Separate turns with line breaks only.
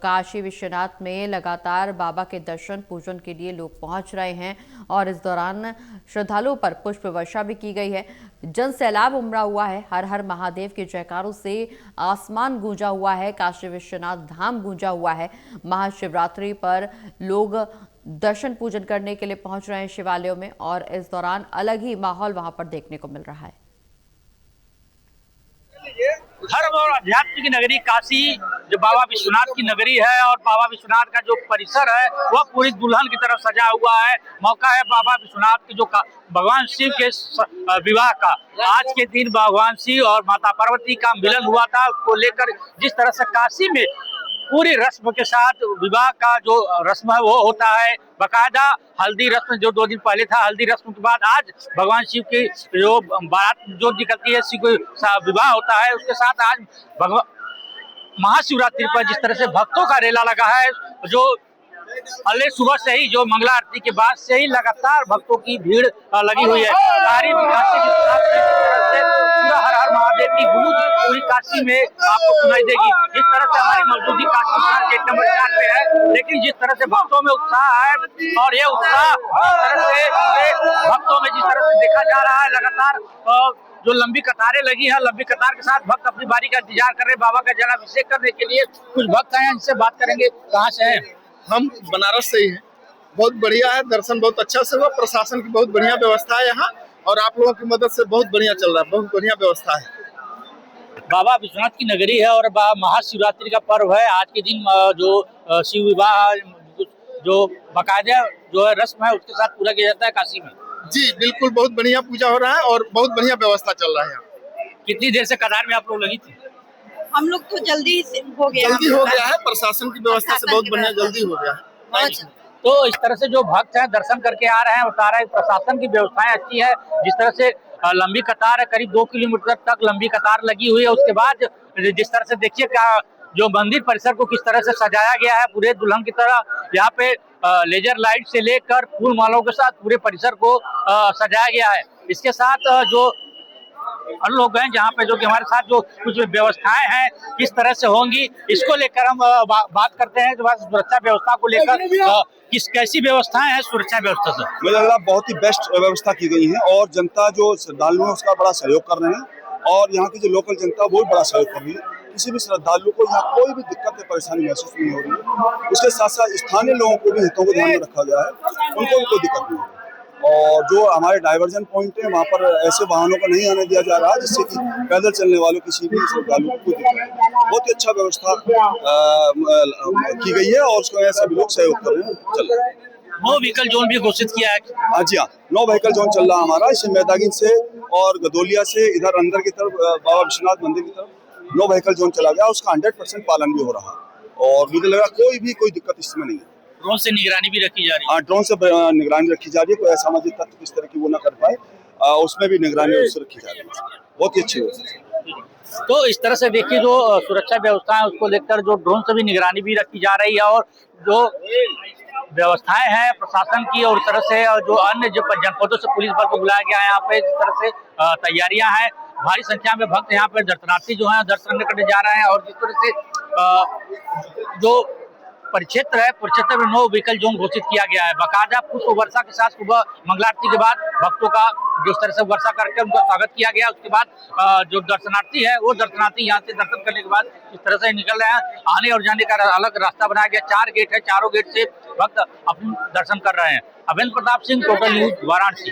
काशी विश्वनाथ में लगातार बाबा के दर्शन पूजन के लिए लोग पहुंच रहे हैं और इस दौरान श्रद्धालुओं पर पुष्प वर्षा भी की गई है। जन सैलाब उमड़ा हुआ है। हर हर महादेव के जयकारों से आसमान गूंजा हुआ है। काशी विश्वनाथ धाम गूंजा हुआ है। महाशिवरात्रि पर लोग दर्शन पूजन करने के लिए पहुंच रहे हैं शिवालयों में और इस दौरान अलग ही माहौल वहां पर देखने को मिल रहा है।
धर्म और अध्यात्म की नगरी काशी जो बाबा विश्वनाथ की नगरी है और बाबा विश्वनाथ का जो परिसर है वह पूरी दुल्हन की तरफ सजा हुआ है। मौका है बाबा विश्वनाथ की जो भगवान शिव के विवाह का। आज के दिन भगवान शिव और माता पार्वती का मिलन हुआ था, उसको लेकर जिस तरह से काशी में पूरी रस्म के साथ विवाह का जो रस्म है वो होता है। बाकायदा हल्दी रस्म जो 2 दिन पहले था, हल्दी रस्म के बाद आज भगवान शिव की जो बारात जो निकलती है, शिव का विवाह होता है। उसके साथ आज महाशिवरात्रि पर जिस तरह से भक्तों का रेला लगा है, जो अगले सुबह से ही जो मंगला आरती के बाद से ही लगातार भक्तों की भीड़ लगी हुई है। सारी हर हर महादेव की गूंज पूरी काशी में आपको सुनाई देगी। जिस तरह से हमारी मौजूदगी काशी गेट नंबर 4 पे है, लेकिन जिस तरह से भक्तों में उत्साह है और ये उत्साह भक्तों में जिस तरह से देखा जा रहा है, लगातार जो लंबी कतारें लगी हैं, लंबी कतार के साथ भक्त अपनी बारी का इंतजार कर रहे हैं बाबा का जलाभिषेक करने के लिए। कुछ भक्त आए हैं, इनसे बात करेंगे। कहाँ से हैं?
हम बनारस से ही हैं। बहुत बढ़िया है, दर्शन बहुत अच्छा से हुआ। प्रशासन की बहुत बढ़िया व्यवस्था है यहाँ और आप लोगों की मदद से बहुत बढ़िया चल रहा है। बहुत बढ़िया व्यवस्था है।
बाबा विश्वनाथ की नगरी है और महाशिवरात्रि का पर्व है। आज के दिन जो शिव विवाह जो बाकायदा जो है रस्म है उसके साथ पूरा किया जाता है काशी में।
जी बिल्कुल, बहुत बढ़िया पूजा हो रहा है और बहुत बढ़िया व्यवस्था चल रहा है यहाँ।
कितनी देर से कतार में आप लोग लगी थी?
हम लोग तो जल्दी हो
गया है। प्रशासन की व्यवस्था से बहुत बढ़िया जल्दी हो गया है।
तो इस तरह से जो भक्त हैं दर्शन करके आ रहे हैं, बता रहे हैं प्रशासन की व्यवस्थाएं अच्छी है। जिस तरह से लंबी कतार है, करीब 2 किलोमीटर तक लंबी कतार लगी हुई है। उसके बाद जिस तरह से देखिए जो मंदिर परिसर को किस तरह से सजाया गया है पूरे दुल्हन की तरह। यहाँ पे लेजर लाइट से लेकर फूल मालाओं के साथ पूरे परिसर को सजाया गया है। इसके साथ जो अन्य लोग हैं जहाँ पे जो कि हमारे साथ जो कुछ व्यवस्थाएं हैं किस तरह से होंगी, इसको लेकर हम बात करते हैं। सुरक्षा व्यवस्था को लेकर कैसी व्यवस्थाएं हैं सुरक्षा व्यवस्था से?
मुझे लग रहा है बहुत ही बेस्ट व्यवस्था की गई है और जनता जो श्रद्धालु है उसका बड़ा सहयोग कर रहे हैं और यहाँ की जो लोकल जनता वो बड़ा सहयोग कर रही है। किसी भी श्रद्धालु को यहाँ कोई भी दिक्कत या परेशानी महसूस नहीं हो रही है। उसके साथ साथ स्थानीय लोगों को भी हितों को ध्यान में रखा गया है, उनको भी कोई दिक्कत नहीं है। और जो हमारे डाइवर्जन पॉइंट है वहाँ पर ऐसे वाहनों को नहीं आने दिया जा रहा है जिससे कि पैदल चलने वालों किसी भी श्रद्धालु को दिक्कत नहीं। बहुत ही अच्छा व्यवस्था की गई है और उसको ऐसे भी लोग सहयोग कर रहे हैं। चल रहे हैं।
नो व्हीकल जोन भी घोषित किया है।
हाँ जी हाँ, 9 व्हीकल जोन चल रहा है हमारा। इससे मैदागिन से और गदोलिया से इधर अंदर की तरफ बाबा विश्वनाथ मंदिर की तरफ 9 व्हीकल जोन चला गया। उसका 100% पालन भी हो रहा है और मुझे लगा कोई दिक्कत इसमें नहीं है।
ड्रोन से निगरानी भी रखी जा रही है।
हाँ, ड्रोन से निगरानी रखी जा रही है। कोई असामाजिक तत्व इस तरह की वो ना कर पाए, उसमें भी निगरानी रखी जा रही है। बहुत ही अच्छी व्यवस्था।
तो इस तरह से देखिए जो सुरक्षा व्यवस्था है उसको लेकर जो ड्रोन से भी निगरानी भी रखी जा रही है और जो व्यवस्थाएं हैं प्रशासन की और उस तरह से जो अन्य जो जनपदों से पुलिस बल को बुलाया गया है यहाँ पे, जिस तरह से तैयारियां हैं। भारी संख्या में भक्त यहाँ पे दर्शनार्थी जो हैं दर्शन करने जा रहे हैं और जिस तरह से जो परिक्षेत्र है परिक्षेत्र में 9 व्हीकल जोन घोषित किया गया है। बाकायदा पुष्प वर्षा के साथ सुबह मंगला आरती के बाद भक्तों का जिस तरह से वर्षा करके उनका स्वागत किया गया। उसके बाद जो दर्शनार्थी है वो दर्शनार्थी यहाँ से दर्शन करने के बाद इस तरह से निकल रहे हैं। आने और जाने का अलग रास्ता बनाया गया। 4 गेट है, चारों गेट से भक्त अपने दर्शन कर रहे हैं। अभिनव प्रताप सिंह, टोटल न्यूज, वाराणसी।